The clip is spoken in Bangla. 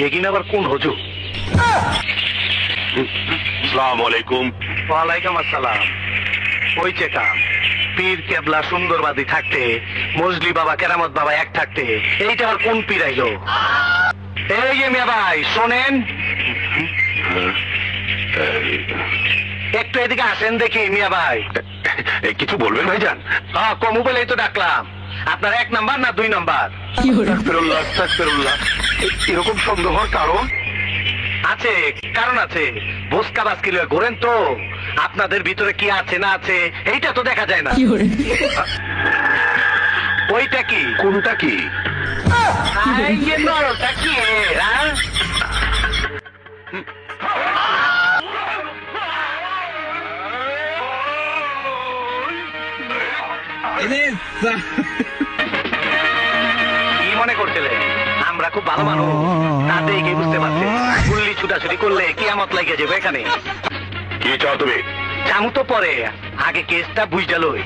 এগিন আবার কোন হুজুর? আসসালামু আলাইকুম। ওয়ালাইকুম আসসালাম। ওই চেকা পীর কেবলা সুন্দরবাদী থাকতে, মজলি বাবা কেরামত বাবা এক থাকতে, এইটা আর কোন পীর আইলো? এই যে মিয়া ভাই শোনেন, একটু এদিকে আসেন দেখি মিয়া ভাই। কিছু বলবেন ভাইজান? হ্যাঁ, কমু বলেই তো ডাকলাম। আপনার 1 নাম্বার না 2 নাম্বার? আস্তাগফিরুল্লাহ, আস্তাগফিরুল্লাহ। এরকম সন্দেহ হওয়ার কারণ? আছে, কারণ আছে। বসকা বাসকি লয়ে ঘোরেন তো, আপনাদের ভিতরে কি আছে না আছে এইটা তো দেখা যায় না। ওইটা কি? কোনটা কি? এই যে নরটা কি হ্যাঁ? কি মনে করছিলেন আমরা খুব ভালো মানুষ? তা দেখে বুঝতে পারছি গুল্লি ছুটাছুটি করলে কিয়ামত লাগে যাবে এখানে। কি চাও তুমি? জামু তো পরে, আগে কেসটা বুঝা লই।